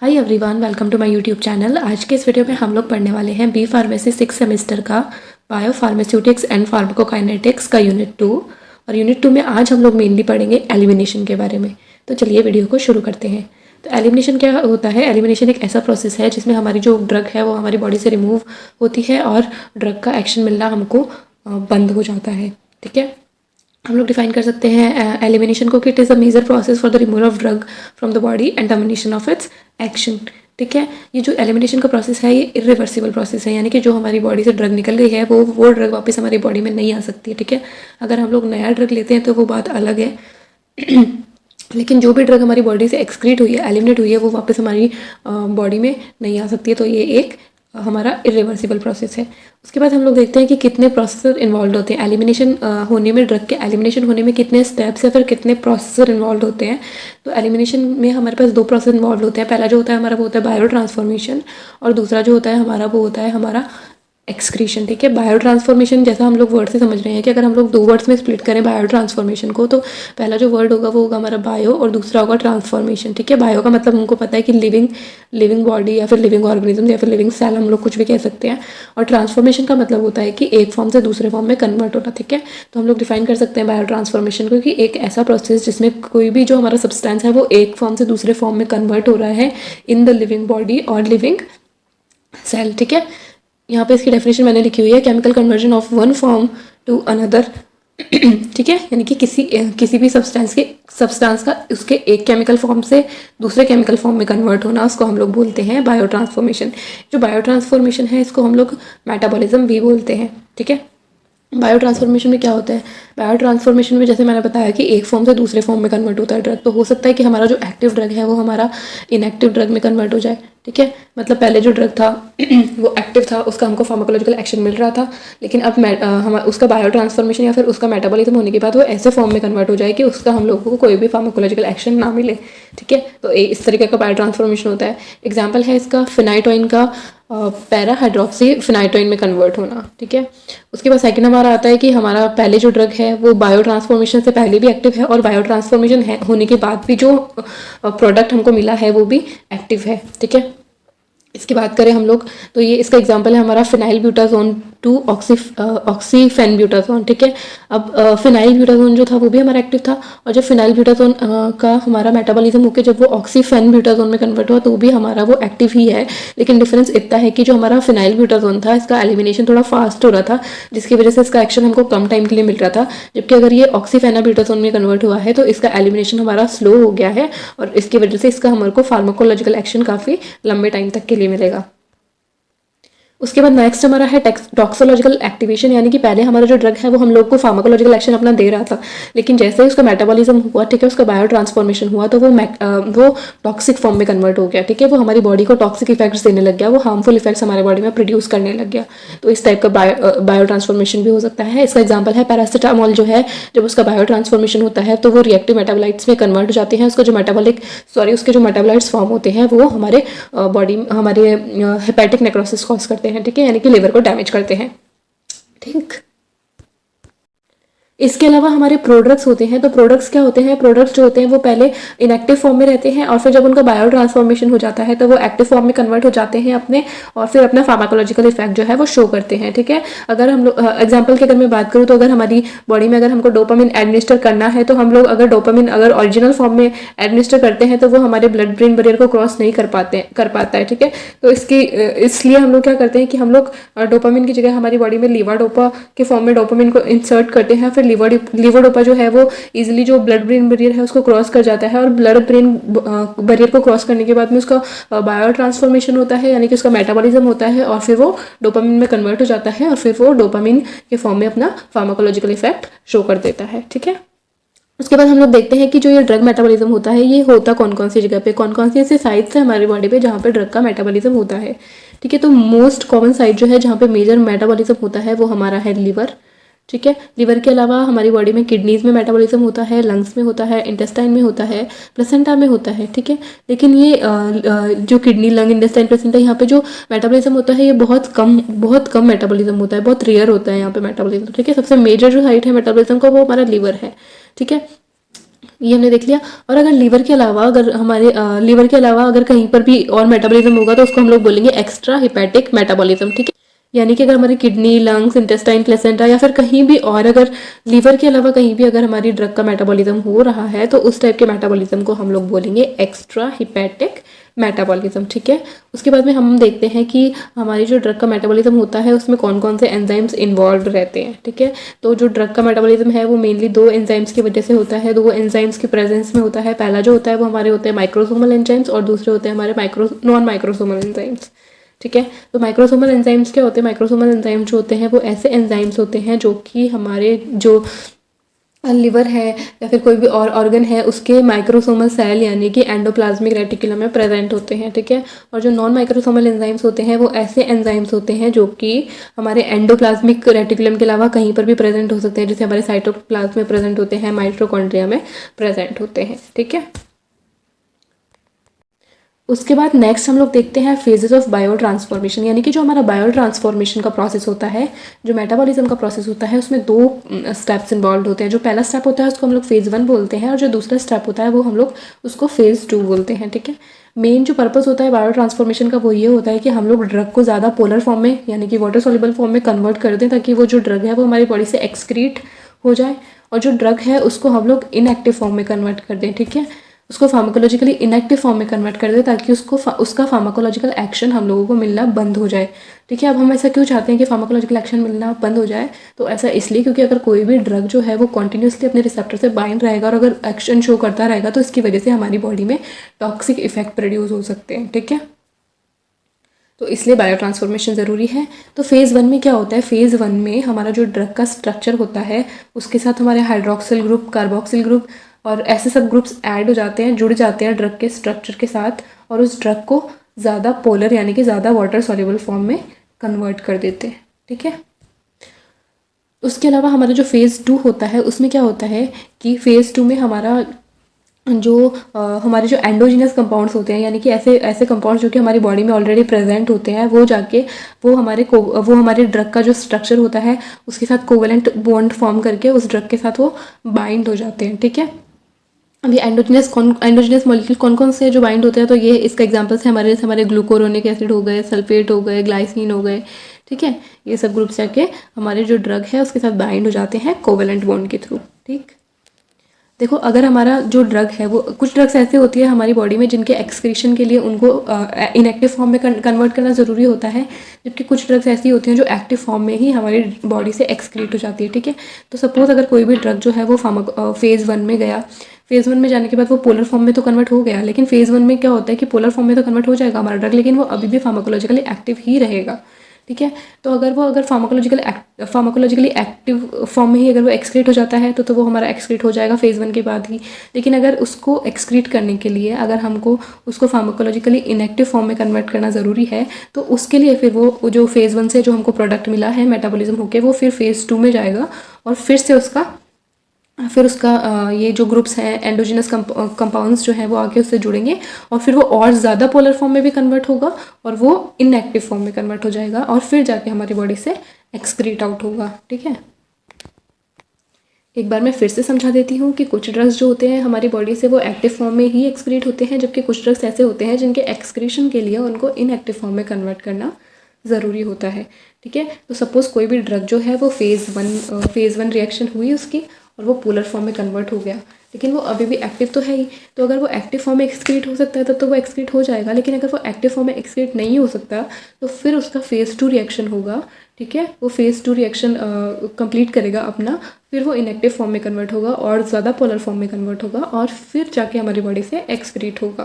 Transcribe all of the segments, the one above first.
Hi everyone, welcome to my YouTube channel. आज के इस वीडियो में हम लोग पढ़ने वाले हैं बी फार्मेसी 6 सेमेस्टर का बायो फार्मास्यूटिक्स एंड फार्माकोकाइनेटिक्स का यूनिट 2। और यूनिट 2 में आज हम लोग मेनली पढ़ेंगे एलिमिनेशन के बारे में। तो चलिए वीडियो को शुरू करते हैं। तो एलिमिनेशन क्या होता है? एलिमिनेशन एक ऐसा प्रोसेस है जिसमें हमारी जो ड्रग है वो हमारी बॉडी से रिमूव होती है और ड्रग का एक्शन मिलना हमको बंद हो जाता है। ठीक है, हम लोग डिफाइन कर सकते हैं एलिमिनेशन को कि it is a major process for the removal of drug from the body and termination of its action. ठीक है, ये जो एलिमिनेशन का प्रोसेस है ये इरिवर्सिबल प्रोसेस है, यानी कि जो हमारी बॉडी से ड्रग निकल गई है वो ड्रग वापस हमारी बॉडी में नहीं आ सकती है। ठीक है, अगर हम लोग नया ड्रग लेते हैं तो वो बात अलग है लेकिन जो भी ड्रग हमारी बॉडी से एक्सक्रीट हुई है, एलिमिनेट हुई है, वो वापस हमारी बॉडी में नहीं आ सकती है। तो ये एक हमारा इरिवर्सिबल प्रोसेस है। उसके बाद हम लोग देखते हैं कि कितने प्रोसेसर इन्वॉल्व होते हैं एलिमिनेशन होने में, ड्रग के एलिमिनेशन होने में कितने स्टेप्स या फिर कितने प्रोसेसर इन्वॉल्व होते हैं। तो एलिमिनेशन में हमारे पास 2 प्रोसेस इन्वॉल्व होते हैं। पहला जो होता है हमारा वो होता है बायो ट्रांसफॉर्मेशन, और दूसरा जो होता है हमारा वो होता है हमारा एक्सक्रीशन। ठीक है, बायो ट्रांसफॉर्मेशन जैसा हम लोग वर्ड से समझ रहे हैं कि अगर हम लोग 2 वर्ड्स में स्प्लिट करें बायो ट्रांसफॉर्मेशन को, तो पहला जो वर्ड होगा वो होगा हमारा बायो और दूसरा होगा ट्रांसफॉर्मेशन। ठीक है, बायो का मतलब हमको पता है कि लिविंग बॉडी या फिर लिविंग ऑर्गेनिज्म या फिर लिविंग सेल, हम लोग कुछ भी कह सकते हैं। और ट्रांसफॉर्मेशन का मतलब होता है कि एक फॉर्म से दूसरे फॉर्म में कन्वर्ट होना। ठीक है, तो हम लोग डिफाइन कर सकते हैं बायो ट्रांसफॉर्मेशन को कि एक ऐसा प्रोसेस जिसमें कोई भी जो हमारा सब्सटेंस है वो एक फॉर्म से दूसरे फॉर्म में कन्वर्ट हो रहा है इन द लिविंग बॉडी और लिविंग सेल। ठीक है, यहाँ पे इसकी डेफिनेशन मैंने लिखी हुई है, chemical conversion of one form to another. ठीक है, यानी कि किसी भी सब्सटेंस का उसके एक केमिकल फॉर्म से दूसरे केमिकल फॉर्म में कन्वर्ट होना, उसको हम लोग बोलते हैं बायो ट्रांसफॉर्मेशन। जो बायो ट्रांसफॉर्मेशन है इसको हम लोग मेटाबॉलिज्म भी बोलते हैं। ठीक है, बायो ट्रांसफॉर्मेशन में क्या होता है? बायो ट्रांसफॉर्मेशन में जैसे मैंने बताया कि एक फॉर्म से दूसरे फॉर्म में कन्वर्ट होता है ड्रग, तो हो सकता है कि हमारा जो एक्टिव ड्रग है वो हमारा इनएक्टिव ड्रग में कन्वर्ट हो जाए। ठीक है, मतलब पहले जो ड्रग था वो एक्टिव था, उसका हमको फार्माकोलॉजिकल एक्शन मिल रहा था, लेकिन अब हम उसका बायो ट्रांसफॉर्मेशन या फिर उसका मेटाबॉलिज्म होने के बाद वो ऐसे फॉर्म में कन्वर्ट हो जाए कि उसका हम लोगों को कोई भी फार्माकोलॉजिकल एक्शन ना मिले। ठीक है, तो इस तरीके का बायो ट्रांसफॉर्मेशन होता है। एग्जाम्पल है इसका फिनाइटोइन का पैरा हाइड्रोक्सी फिनाइटोइन में कन्वर्ट होना। ठीक है, उसके बाद सेकंड हमारा आता है कि हमारा पहले जो ड्रग है वो बायो ट्रांसफॉर्मेशन से पहले भी एक्टिव है और बायो ट्रांसफॉर्मेशन होने के बाद भी जो प्रोडक्ट हमको मिला है वो भी एक्टिव है। ठीक है, इसकी बात करें हम लोग तो ये इसका एग्जांपल है हमारा फिनाइल ब्यूटाजोन टू ऑक्सीफेन ब्यूटाजोन। ठीक है, अब फिनाइल ब्यूटाजोन जो था वो भी हमारा एक्टिव था, और जब फिनाइल ब्यूटाजोन का हमारा मेटाबॉलिज्म होकर जब वो ऑक्सीफेन ब्यूटाजोन में कन्वर्ट हुआ तो भी हमारा वो एक्टिव ही है। लेकिन डिफरेंस इतना है कि जो हमारा फिनाइल ब्यूटाजोन था इसका एलिमिनेशन थोड़ा फास्ट हो रहा था, जिसकी वजह से इसका एक्शन हमको कम टाइम के लिए मिल रहा था, जबकि अगर ये ऑक्सीफेना ब्यूटाजोन में कन्वर्ट हुआ है तो इसका एलिमिनेशन हमारा स्लो हो गया है, और इसकी वजह से इसका हमारे को फार्माकोलॉजिकल एक्शन काफ़ी लंबे टाइम तक के लिए मिलेगा। उसके बाद नेक्स्ट हमारा है टॉक्सोलॉजिकल एक्टिवेशन, यानी कि पहले हमारा जो ड्रग है वो हम लोग को फार्माकोलॉजिकल एक्शन अपना दे रहा था, लेकिन जैसे ही उसका मेटाबॉलिज्म हुआ, ठीक है, उसका बायो ट्रांसफॉर्मेशन हुआ तो वो टॉक्सिक फॉर्म में कन्वर्ट हो गया। ठीक है, वो हमारी बॉडी को टॉक्सिक इफेक्ट्स देने लग गया, वो हार्मफुल इफेक्ट्स हमारे बॉडी में प्रोड्यूस करने लग गया। तो इस टाइप का बायो ट्रांसफॉर्मेशन भी हो सकता है। इसका एग्जाम्पल है पैरासिटामोल जो है, जब उसका बायो ट्रांसफॉर्मेशन होता है तो वो रिएक्टिव मेटाबोलाइट्स में कन्वर्ट हो जाते हैं। उसके जो मेटाबोलाइट्स फॉर्म होते हैं वो हमारे बॉडी हमारे हेपेटिक नेक्रोसिस कॉज करते हैं। ठीक है, यानी कि लिवर को डैमेज करते हैं। ठीक, इसके अलावा हमारे प्रोडक्ट्स होते हैं। तो प्रोडक्ट्स क्या होते हैं? प्रोडक्ट्स जो होते हैं वो पहले इनएक्टिव फॉर्म में रहते हैं और फिर जब उनका बायो ट्रांसफॉर्मेशन हो जाता है तो वो एक्टिव फॉर्म में कन्वर्ट हो जाते हैं अपने, और फिर अपना फार्माकोलॉजिकल इफेक्ट जो है वो शो करते हैं। ठीक है, अगर हम लोग एग्जाम्पल की अगर मैं बात करूँ तो अगर हमारी बॉडी में अगर हमको डोपामिन एडमिनिस्टर करना है तो हम लोग अगर डोपामिन अगर ओरिजिनल फॉर्म में एडमिनिस्टर करते हैं तो वो हमारे ब्लड ब्रेन बैरियर को क्रॉस नहीं कर पाता है। ठीक है, तो इसलिए हम लोग क्या करते हैं कि हम लोग डोपामिन की जगह हमारी बॉडी में लीवाडोपा के फॉर्म में डोपामिन को इंसर्ट करते हैं। फिर लीवोडोपा जो है वो इजीली जो ब्लड ब्रेन बैरियर है उसको क्रॉस कर जाता है, और ब्लड ब्रेन बैरियर को क्रॉस करने के बाद में उसका बायो ट्रांसफॉर्मेशन होता है, यानी कि उसका मेटाबॉलिज्म होता है, और फिर वो डोपामिन में कन्वर्ट हो जाता है, और फिर वो डोपामिन के फॉर्म में अपना फार्माकोलॉजिकल इफेक्ट शो कर देता है। ठीक है, उसके बाद हम लोग देखते हैं कि जो ये ड्रग मेटाबॉलिज्म होता है ये होता कौन कौन सी जगह पे, कौन कौन सी ऐसे साइट्स है हमारी बॉडी पे जहाँ पे ड्रग का मेटाबॉलिज्म होता है। ठीक है, तो मोस्ट कॉमन साइट जो है जहाँ पे मेजर मेटाबॉलिज्म होता है वो हमारा है लिवर। ठीक है, लिवर के अलावा हमारी बॉडी में किडनीज में मेटाबॉलिज्म होता है, लंग्स में होता है, इंटेस्टाइन में होता है, प्लेसेंटा में होता है। ठीक है, लेकिन ये जो किडनी, लंग, इंटेस्टाइन, प्लेसेंटा, यहाँ पे जो मेटाबॉलिज्म होता है ये बहुत कम मेटाबॉलिज्म होता है, बहुत रेयर होता है यहाँ पे मेटाबॉलिज्म। ठीक है, सबसे मेजर जो साइट है मेटाबॉलिज्म का वो हमारा लिवर है। ठीक है, ये हमने देख लिया। और अगर लीवर के अलावा अगर हमारे लीवर के अलावा अगर कहीं पर भी और मेटाबॉलिज्म होगा तो उसको हम लोग बोलेंगे एक्स्ट्रा हिपैटिक मेटाबॉलिज्म, ठीक है। यानी कि अगर हमारी किडनी, लंग्स, इंटेस्टाइन, प्लेसेंटा या फिर कहीं भी और अगर लीवर के अलावा कहीं भी अगर हमारी ड्रग का मेटाबॉलिज्म हो रहा है तो उस टाइप के मेटाबॉलिज्म को हम लोग बोलेंगे एक्स्ट्रा हिपैटिक मेटाबॉलिज्म, ठीक है। उसके बाद में हम देखते हैं कि हमारी जो ड्रग का मेटाबॉलिज्म होता है उसमें कौन कौन से एंजाइम्स इन्वॉल्व रहते हैं, ठीक है। तो जो ड्रग का मेटाबॉलिज्म है वो मेनली दो एंजाइम्स की वजह से होता है, दो एंजाइम्स के प्रेजेंस में होता है। पहला जो होता है वो हमारे होते हैं माइक्रोसोमल एंजाइम्स और दूसरे होते हैं हमारे नॉन माइक्रोसोमल एंजाइम्स, ठीक है। तो माइक्रोसोमल एंजाइम्स क्या होते हैं? माइक्रोसोमल एंजाइम्स जो होते हैं वो ऐसे एंजाइम्स होते हैं जो कि हमारे जो लिवर है या फिर कोई भी और ऑर्गन है उसके माइक्रोसोमल सेल यानी कि एंडोप्लाज्मिक रेटिकुलम में प्रेजेंट होते हैं, ठीक है। और जो नॉन माइक्रोसोमल एंजाइम्स होते हैं वो ऐसे एंजाइम्स होते हैं जो कि हमारे एंडोप्लाज्मिक रेटिकुलम के अलावा कहीं पर भी प्रेजेंट हो सकते हैं, जैसे हमारे साइटोप्लाज्म में प्रेजेंट होते हैं, माइटोकॉन्ड्रिया में प्रेजेंट होते हैं, ठीक है। उसके बाद नेक्स्ट हम लोग देखते हैं फेजेस ऑफ बायो ट्रांसफॉर्मेशन, यानी कि जो हमारा बायो ट्रांसफॉर्मेशन का प्रोसेस होता है, जो मेटाबॉलिज्म का प्रोसेस होता है उसमें दो स्टेप्स इन्वॉल्व होते हैं। जो पहला स्टेप होता है उसको हम लोग फेज़ 1 बोलते हैं और जो दूसरा स्टेप होता है वो हम लोग उसको फेज़ 2 बोलते हैं, ठीक है। मेन जो पर्पस होता है बायो ट्रांसफॉर्मेशन का वो ये होता है कि हम लोग ड्रग को ज़्यादा पोलर फॉर्म में यानी कि वाटर सॉल्युबल फॉर्म में कन्वर्ट कर दें ताकि वो जो ड्रग है वो हमारी बॉडी से एक्सक्रीट हो जाए, और जो ड्रग है उसको हम लोग इनएक्टिव फॉर्म में कन्वर्ट कर दें, ठीक है। उसको फार्माकोलॉजिकली इनएक्टिव फॉर्म में कन्वर्ट कर दे ताकि उसका फार्माकोलॉजिकल एक्शन हम लोगों को मिलना बंद हो जाए, ठीक है। अब हम ऐसा क्यों चाहते हैं कि फार्माकोलॉजिकल एक्शन मिलना बंद हो जाए? तो ऐसा इसलिए क्योंकि अगर कोई भी ड्रग जो है वो कॉन्टिन्यूसली अपने रिसेप्टर से बाइंड रहेगा और अगर एक्शन शो करता रहेगा तो इसकी वजह से हमारी बॉडी में टॉक्सिक इफेक्ट प्रोड्यूस हो सकते हैं, ठीक है। तो इसलिए बायो ट्रांसफॉर्मेशन ज़रूरी है। तो फेज़ 1 में क्या होता है? फेज़ 1 में हमारा जो ड्रग का स्ट्रक्चर होता है उसके साथ हमारे हाइड्रोक्सिल ग्रुप, कार्बोक्सिल ग्रुप और ऐसे सब ग्रुप्स ऐड हो जाते हैं, जुड़ जाते हैं ड्रग के स्ट्रक्चर के साथ और उस ड्रग को ज़्यादा पोलर यानी कि ज़्यादा वाटर सॉल्युबल फॉर्म में कन्वर्ट कर देते हैं, ठीक है। उसके अलावा हमारा जो फेज़ 2 होता है उसमें क्या होता है कि फेज़ 2 में हमारा जो हमारे जो एंडोजीनस कंपाउंड्स होते हैं यानी कि ऐसे ऐसे कंपाउंड्स जो कि हमारी बॉडी में ऑलरेडी प्रेजेंट होते हैं वो जाके वो हमारे ड्रग का जो स्ट्रक्चर होता है उसके साथ कोवेलेंट बॉन्ड फॉर्म करके उस ड्रग के साथ वो बाइंड हो जाते हैं, ठीक है। अभी एंडोजीनस मॉलिक्यूल कौन कौन से जो बाइंड होते हैं तो ये इसका एग्जांपल्स है हमारे ग्लूकोरोनिक एसिड हो गए, सल्फेट हो गए, ग्लाइसिन हो गए, ठीक है। ये सब ग्रुप्स जाके हमारे जो ड्रग है उसके साथ बाइंड हो जाते हैं कोवेलेंट बॉन्ड के थ्रू, ठीक। देखो अगर हमारा जो ड्रग है वो कुछ ड्रग्स ऐसे होती है हमारी बॉडी में जिनके एक्सक्रीशन के लिए उनको इनएक्टिव फॉर्म में कन्वर्ट करना ज़रूरी होता है, जबकि कुछ ड्रग्स ऐसी होती हैं जो एक्टिव फॉर्म में ही हमारी बॉडी से एक्सक्रीट हो जाती है, ठीक है। तो सपोज़ अगर कोई भी ड्रग जो है वो फेज़ 1 में गया, फेज़ 1 में जाने के बाद वो पोलर फॉर्म में तो कन्वर्ट हो गया, लेकिन फेज़ 1 में क्या होता है कि पोलर फॉर्म में तो कन्वर्ट हो जाएगा हमारा ड्रग, लेकिन वो अभी भी फार्माकोलॉजिकली एक्टिव ही रहेगा, ठीक है। तो अगर फार्माकोलॉजिकली एक्टिव फॉर्म में ही अगर वो एक्सक्रीट हो जाता है तो वो हमारा एक्सक्रीट हो जाएगा फेज़ 1 के बाद ही। लेकिन अगर उसको एक्सक्रीट करने के लिए अगर हमको उसको फार्माकोलॉजिकली इनएक्टिव फॉर्म में कन्वर्ट करना ज़रूरी है तो उसके लिए फिर वो जो फेज़ 1 से जो हमको प्रोडक्ट मिला है मेटाबॉलिज्म होके वो फिर फेज़ 2 में जाएगा और फिर उसका ये जो ग्रुप्स हैं एंडोजिनस कंपाउंड्स जो हैं वो आके उससे जुड़ेंगे और फिर वो और ज़्यादा पोलर फॉर्म में भी कन्वर्ट होगा और वो इनएक्टिव फॉर्म में कन्वर्ट हो जाएगा और फिर जाके हमारी बॉडी से एक्सक्रीट आउट होगा, ठीक है। एक बार मैं फिर से समझा देती हूँ कि कुछ ड्रग्स जो होते हैं हमारी बॉडी से वो एक्टिव फॉर्म में ही एक्सक्रीट होते हैं, जबकि कुछ ड्रग्स ऐसे होते हैं जिनके एक्सक्रीशन के लिए उनको इनएक्टिव फॉर्म में कन्वर्ट करना ज़रूरी होता है, ठीक है। तो सपोज़ कोई भी ड्रग जो है वो फेज़ 1 रिएक्शन हुई उसकी और वो पोलर फॉर्म में कन्वर्ट हो गया, लेकिन वो अभी भी एक्टिव तो है ही। तो अगर वो एक्टिव फॉर्म में एक्सक्रीट हो सकता है तब तो वो एक्सक्रीट हो जाएगा, लेकिन अगर वो एक्टिव फॉर्म में एक्सक्रीट नहीं हो सकता तो फिर उसका फेज़ 2 रिएक्शन होगा, ठीक है। वो फेज़ 2 रिएक्शन कंप्लीट करेगा अपना, फिर वो इनएक्टिव फॉर्म में कन्वर्ट होगा और ज़्यादा पोलर फॉर्म में कन्वर्ट होगा और फिर जाके हमारी बॉडी से एक्सक्रीट होगा,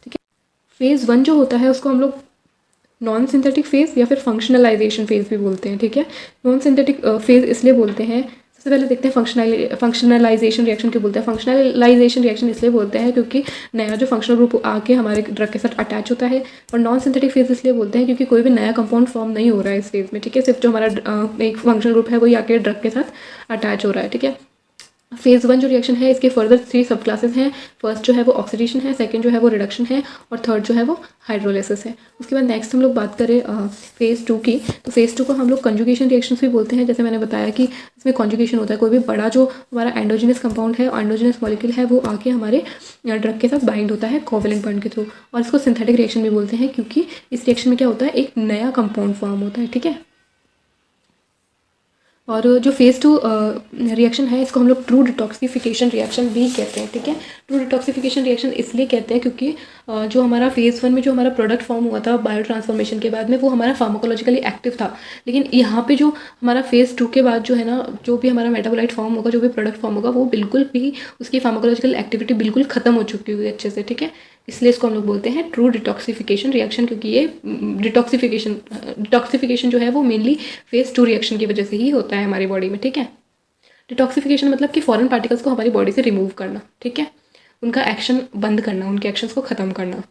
ठीक है। फेज़ 1 जो होता है उसको हम लोग नॉन सिंथेटिक फेज़ या फिर फंक्शनलाइजेशन फेज़ भी बोलते हैं, ठीक है। नॉन सिंथेटिक फेज़ इसलिए बोलते हैं, सबसे पहले देखते हैं फंक्शनलाइजेशन रिएक्शन क्यों बोलते हैं। फंक्शनलाइजेशन रिएक्शन इसलिए बोलते हैं क्योंकि नया जो फंक्शनल ग्रुप आके हमारे ड्रग के साथ अटैच होता है, और नॉन सिंथेटिक फेज़ इसलिए बोलते हैं क्योंकि कोई भी नया कंपाउंड फॉर्म नहीं हो रहा है इस फेज़ में, ठीक है। सिर्फ जो हमारा एक फंक्शनल ग्रुप है वही आके ड्रग के साथ अटैच हो रहा है, ठीक है। फेज़ 1 जो रिएक्शन है इसके फर्दर 3 सब क्लासेस हैं। फर्स्ट जो है वो ऑक्सीडेशन है, सेकंड जो है वो रिडक्शन है और थर्ड जो है वो हाइड्रोलिसिस है। उसके बाद नेक्स्ट हम लोग बात करें फेज़ 2 की, तो फेज़ 2 को हम लोग कंजुगेशन रिएक्शंस भी बोलते हैं। जैसे मैंने बताया कि इसमें कंजुगेशन होता है, कोई भी बड़ा जो हमारा एंडोजिनस कंपाउंड है, एंडोजिनस मॉलिक्यूल है, वो आके हमारे ड्रग के साथ बाइंड होता है कोवेलेंट बॉन्ड के थ्रू, और इसको सिंथेटिक रिएक्शन भी बोलते हैं क्योंकि इस रिएक्शन में क्या होता है, एक नया कंपाउंड फॉर्म होता है। ठीक है, और जो फेज़ 2 रिएक्शन है इसको हम लोग ट्रू डिटॉक्सिफिकेशन रिएक्शन भी कहते हैं। ठीक है, ट्रू डिटॉक्सिफिकेशन रिएक्शन इसलिए कहते हैं क्योंकि जो हमारा फेज़ 1 में जो हमारा प्रोडक्ट फॉर्म हुआ था बायो ट्रांसफॉर्मेशन के बाद में, वो हमारा फार्माकोलॉजिकली एक्टिव था। लेकिन यहाँ पे जो हमारा फेज़ 2 के बाद जो है ना, जो भी हमारा मेटाबोलाइट फॉर्म होगा, जो भी प्रोडक्ट फॉर्म होगा, वो बिल्कुल भी उसकी फार्माकोलॉजिकल एक्टिविटी बिल्कुल ख़त्म हो चुकी हुई अच्छे से। ठीक है, इसलिए इसको हम लोग बोलते हैं ट्रू डिटॉक्सिफिकेशन रिएक्शन, क्योंकि ये डिटॉक्सिफिकेशन जो है वो मेनली फेज़ 2 रिएक्शन की वजह से ही होता है हमारी बॉडी में। ठीक है, डिटॉक्सिफिकेशन मतलब कि फॉरेन पार्टिकल्स को हमारी बॉडी से रिमूव करना। ठीक है, उनका एक्शन बंद करना, उनके एक्शंस को ख़त्म करना।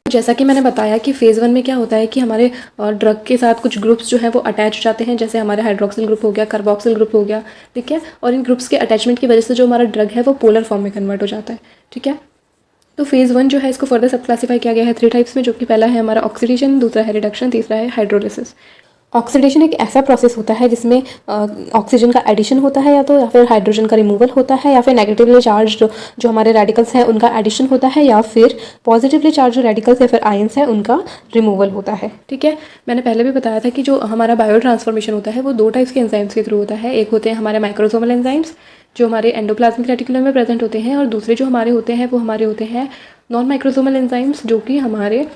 जैसा कि मैंने बताया कि फेज़ 1 में क्या होता है कि हमारे ड्रग के साथ कुछ ग्रुप्स जो है वो अटैच हो जाते हैं, जैसे हमारे हाइड्रोक्सिल ग्रुप हो गया, कार्बोक्सिल ग्रुप हो गया। ठीक है, और इन ग्रुप्स के अटैचमेंट की वजह से जो हमारा ड्रग है वो पोलर फॉर्म में कन्वर्ट हो जाता है। ठीक है, तो फेज़ 1 जो है इसको फर्दर सब क्लासीफाई किया गया है 3 टाइप्स में, जो कि पहला है हमारा ऑक्सीडेशन, दूसरा है रिडक्शन, तीसरा है हाइड्रोलिसिस। ऑक्सीडेशन एक ऐसा प्रोसेस होता है जिसमें ऑक्सीजन का एडिशन होता है, या फिर हाइड्रोजन का रिमूवल होता है, या फिर नेगेटिवली चार्ज जो हमारे रेडिकल्स हैं उनका एडिशन होता है, या फिर पॉजिटिवली चार्ज जो रेडिकल्स या फिर आयंस हैं उनका रिमूवल होता है। ठीक है, मैंने पहले भी बताया था कि जो हमारा बायो ट्रांसफॉर्मेशन होता है वो 2 टाइप्स के एंजाइम्स के थ्रू होता है। एक होते हैं हमारे माइक्रोसोमल एंजाइम्स जो हमारे एंडोप्लाज्मिक रेटिकुलम में प्रेजेंट होते हैं, और दूसरे जो हमारे होते हैं वो हमारे होते हैं नॉन माइक्रोसोमल एंजाइम्स, जो कि हमारे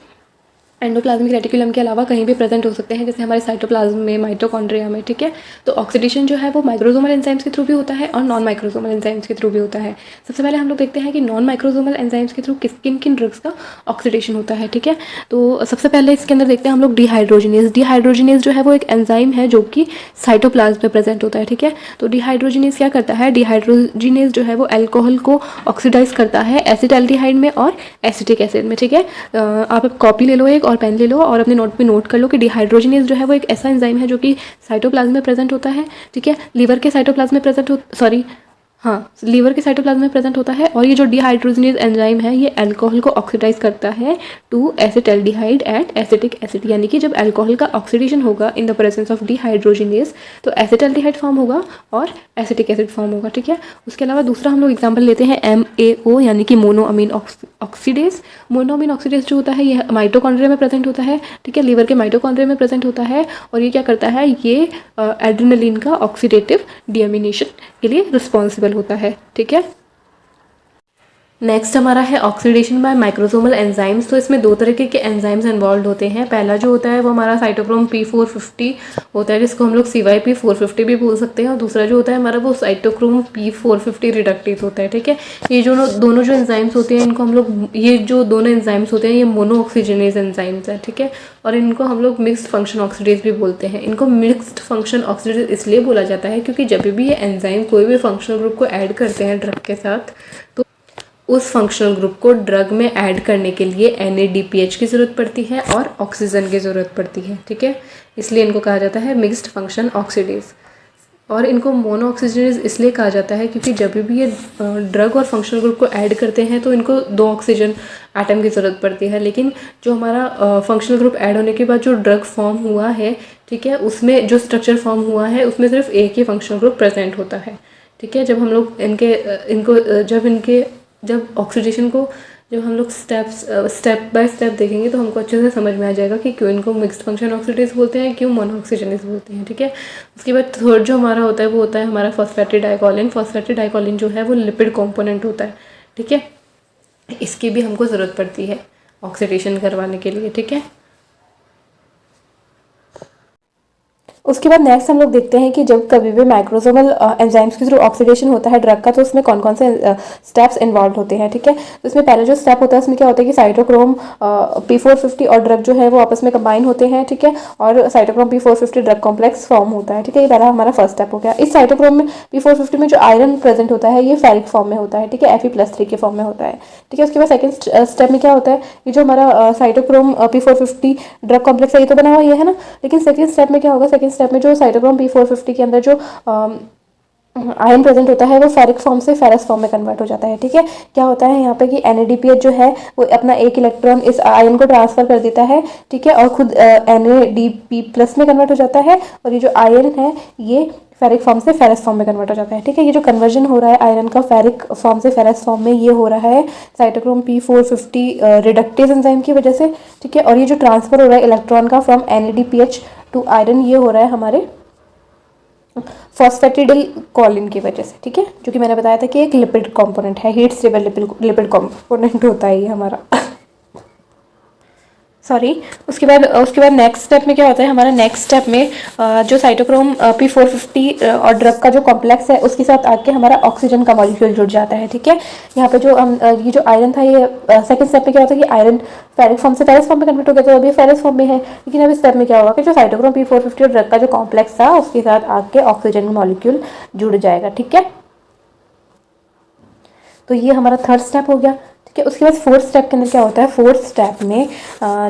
एंडोप्लाज्मिक रेटिकुलम के अलावा कहीं भी प्रेजेंट हो सकते हैं, जैसे हमारे साइटोप्लाज्म में, माइटोकॉन्ड्रिया में। ठीक है, तो ऑक्सीडेशन जो है वो माइक्रोसोमल एंजाइम्स के थ्रू भी होता है और नॉन माइक्रोसोमल एंजाइम्स के थ्रू भी होता है। सबसे पहले हम लोग देखते हैं कि नॉन माइक्रोसोमल एंजाइम्स के थ्रू किन किन ड्रग्स का ऑक्सीडेशन होता है। ठीक है, तो सबसे पहले इसके अंदर देखते हैं हम लोग डिहाइड्रोजिनेज। डिहाइड्रोजिनेज जो है वो एक एंजाइम है जो कि साइटोप्लाज्म में प्रेजेंट होता है। ठीक है, तो डिहाइड्रोजिनेज क्या करता है, डिहाइड्रोजिनेज जो है वो अल्कोहल को ऑक्सीडाइज करता है एसिटाल्डिहाइड में और एसिटिक एसिड में। ठीक है, आप कॉपी ले लो एक और पेन ले लो और अपने नोट पे नोट कर लो कि डिहाइड्रोजिनेज जो है वो एक ऐसा एंजाइम है जो कि साइटोप्लाज्म में प्रेजेंट होता है। ठीक है, लीवर के साइटोप्लाज्म में प्रेजेंट लीवर के साइटोप्लाज्म में प्रेजेंट होता है, और ये जो डिहाइड्रोजिनेज एंजाइम है ये अल्कोहल को ऑक्सीडाइज करता है to acetaldehyde at acetic acid, यानी कि जब अल्कोहल का ऑक्सीडेशन होगा in the presence of dehydrogenase तो एसिटाल्डिहाइड फॉर्म होगा और एसिटिक एसिड फॉर्म होगा। ठीक है, उसके अलावा दूसरा हम लोग एग्जाम्पल लेते हैं MAO यानी कि मोनोअमीन ऑक्सीडेज। मोनोअमीन ऑक्सीडेज जो होता है ये माइटोकॉन्ड्रिया में प्रेजेंट होता है। ठीक है, लीवर के माइटोकॉन्ड्रिया में प्रेजेंट होता है, और ये क्या करता है, ये एड्रेनलिन का ऑक्सीडेटिव डीएमिनेशन के लिए रिस्पॉन्सिबल होता है। ठीक है, नेक्स्ट हमारा है ऑक्सीडेशन बाय माइक्रोसोमल एंजाइम्स। तो इसमें 2 तरीके के एंजाइम्स इन्वॉल्व होते हैं। पहला जो होता है वो हमारा साइटोक्रोम P450 होता है, जिसको हम लोग CYP450 भी बोल सकते हैं, और दूसरा जो होता है हमारा वो साइटोक्रोम P450 रिडक्टेज होता है। ठीक है, ये जो दोनों जो एंजाइम्स होते हैं इनको हम लोग, ये जो दोनों एंजाइम्स होते हैं ये मोनो ऑक्सीजनेज एंजाइम्स है। ठीक है, और इनको हम लोग मिक्स्ड फंक्शन ऑक्सीडेज भी बोलते हैं। इनको मिक्स्ड फंक्शन ऑक्सीडेज इसलिए बोला जाता है क्योंकि जब भी ये एंजाइम कोई भी फंक्शनल ग्रुप को ऐड करते हैं ड्रग के साथ, तो उस फंक्शनल ग्रुप को ड्रग में ऐड करने के लिए NADPH की ज़रूरत पड़ती है और ऑक्सीजन की ज़रूरत पड़ती है। ठीक है, इसलिए इनको कहा जाता है मिक्स्ड फंक्शन ऑक्सीडेज। और इनको मोनो ऑक्सीजनेज इसलिए कहा जाता है क्योंकि जब भी ये ड्रग और फंक्शनल ग्रुप को ऐड करते हैं तो इनको 2 ऑक्सीजन एटम की ज़रूरत पड़ती है, लेकिन जो हमारा फंक्शनल ग्रुप ऐड होने के बाद जो ड्रग फॉर्म हुआ है, ठीक है, उसमें जो स्ट्रक्चर फॉर्म हुआ है उसमें सिर्फ एक ही फंक्शनल ग्रुप प्रेजेंट होता है। ठीक है, जब हम लोग जब ऑक्सीडेशन को जब हम लोग स्टेप बाय स्टेप देखेंगे तो हमको अच्छे से समझ में आ जाएगा कि क्यों इनको मिक्स्ड फंक्शन ऑक्सीडेज बोलते हैं, क्यों मोनो ऑक्सीजनेज बोलते हैं। ठीक है, उसके बाद थर्ड जो हमारा होता है वो होता है हमारा फॉस्फेटिडाइकोलिन। फॉस्फेटिडाइकोलिन जो है वो लिपिड कॉम्पोनेंट होता है। ठीक है, इसकी भी हमको ज़रूरत पड़ती है ऑक्सीडेशन करवाने के लिए। ठीक है, उसके बाद नेक्स्ट हम लोग देखते हैं कि जब कभी भी माइक्रोसोमल एंजाइम्स के थ्रू ऑक्सीडेशन होता है ड्रग का, तो उसमें कौन कौन से स्टेप्स इन्वॉल्व होते हैं। ठीक है, तो इसमें पहला जो स्टेप होता है उसमें क्या होता है कि साइटोक्रोम P450 और ड्रग जो है वो आपस में कंबाइन होते हैं। ठीक है, और cytochrome P450 drug complex form होता है। ठीक है, ये पहला हमारा फर्स्ट स्टेप हो गया। इस साइटोक्रोम में P450 में जो आयरन प्रेजेंट होता है ये फेरिक फॉर्म में होता है। ठीक है, Fe+3 के फॉर्म में होता है। ठीक है, उसके बाद सेकंड स्टेप में क्या होता है, ये जो हमारा साइटोक्रोम P450 ड्रग कॉम्प्लेक्स है ये तो बना हुआ ये है ना, लेकिन सेकंड स्टेप में क्या होगा, सेकंड स्टेप में जो साइटोक्रोम P450 के अंदर जो आयन प्रेजेंट होता है वो फेरिक फॉर्म से फेरस फॉर्म में कन्वर्ट हो जाता है। ठीक है, क्या होता है यहाँ पे कि NADPH जो है वो अपना एक इलेक्ट्रॉन इस आयन को ट्रांसफर कर देता है। ठीक है, और खुद NADP+ में कन्वर्ट हो जाता है, और ये जो आयन है ये फेरिक फॉर्म से फेरस फॉर्म में कन्वर्ट हो जाता है। ठीक है, ये जो कन्वर्जन हो रहा है आयरन का फेरिक फॉर्म से फेरस फॉर्म में, ये हो रहा है साइटोक्रोम P450 रिडक्टेज एंजाइम की वजह से। ठीक है, और ये जो ट्रांसफर हो रहा है इलेक्ट्रॉन का फ्रॉम NADPH टू आयरन, ये हो रहा है हमारे फॉस्फेटिडिल कॉलिन की वजह से। ठीक है, जो कि मैंने बताया था कि एक लिपिड कंपोनेंट है, हीट स्टेबल लिपिड कंपोनेंट होता है ये हमारा। सॉरी, उसके बाद नेक्स्ट स्टेप में क्या होता है हमारा, नेक्स्ट स्टेप में जो साइटोक्रोम P450 और ड्रग का जो कॉम्प्लेक्स है उसके साथ आके हमारा ऑक्सीजन का मॉलिक्यूल जुड़ जाता है। ठीक है, यहाँ पे जो ये जो आयरन था, ये सेकंड स्टेप में क्या होता है कि आयरन फेरिक फॉर्म से फेरस फॉर्म में कन्वर्ट हो गया, तो अभी फेरस फॉर्म में है। लेकिन अभी स्टेप में क्या होगा कि जो साइटोक्रोम P450 और ड्रग का जो कॉम्प्लेक्स था उसके साथ आके ऑक्सीजन का मॉलिक्यूल जुड़ जाएगा। ठीक है, तो ये हमारा थर्ड स्टेप हो गया। ठीक है, उसके बाद फोर्थ स्टेप के अंदर क्या होता है, फोर्थ स्टेप में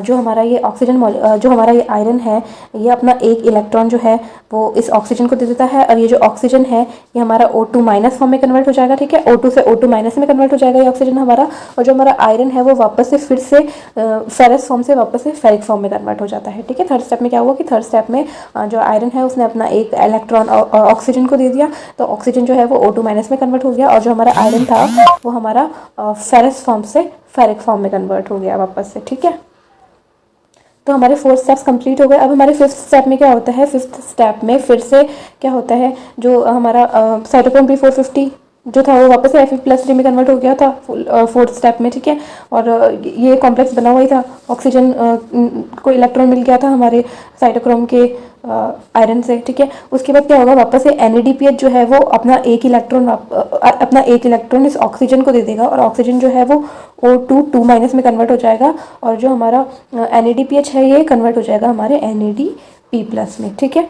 जो हमारा ये ऑक्सीजन जो हमारा ये आयरन है, ये अपना एक इलेक्ट्रॉन जो है वो इस ऑक्सीजन को दे देता है, और ये जो ऑक्सीजन है ये हमारा O2- फॉर्म में कन्वर्ट हो जाएगा। ठीक है, O2 से O2- में कन्वर्ट हो जाएगा ये ऑक्सीजन हमारा, और जो हमारा आयरन है वो वापस से फिर से फेरस फॉर्म से वापस से फेरिक फॉर्म में कन्वर्ट हो जाता है। ठीक है, थर्ड स्टेप में क्या हुआ कि थर्ड स्टेप में जो आयरन है उसने अपना एक इलेक्ट्रॉन ऑक्सीजन को दे दिया, तो ऑक्सीजन जो है वो O2- में कन्वर्ट हो गया, और जो हमारा आयरन था वो हमारा फेरस फॉर्म से फेरिक फॉर्म में कन्वर्ट हो गया वापस से। ठीक है, तो हमारे 4 स्टेप्स कंप्लीट हो गए। अब हमारे 5th स्टेप में क्या होता है, 5th स्टेप में फिर से क्या होता है, जो हमारा साइटोक्रोम P450 जो था वो वापस से Fe+3 में कन्वर्ट हो गया था 4th स्टेप में। ठीक है, और ये कॉम्प्लेक्स बना हुआ ही था, ऑक्सीजन को इलेक्ट्रॉन मिल गया था हमारे साइटोक्रोम के आयरन से। ठीक है, उसके बाद क्या होगा, वापस से NADPH जो है वो अपना एक इलेक्ट्रॉन इस ऑक्सीजन को दे देगा, और ऑक्सीजन जो है वो O2- में कन्वर्ट हो जाएगा, और जो हमारा NADPH है ये कन्वर्ट हो जाएगा हमारे NADP+ में। ठीक है,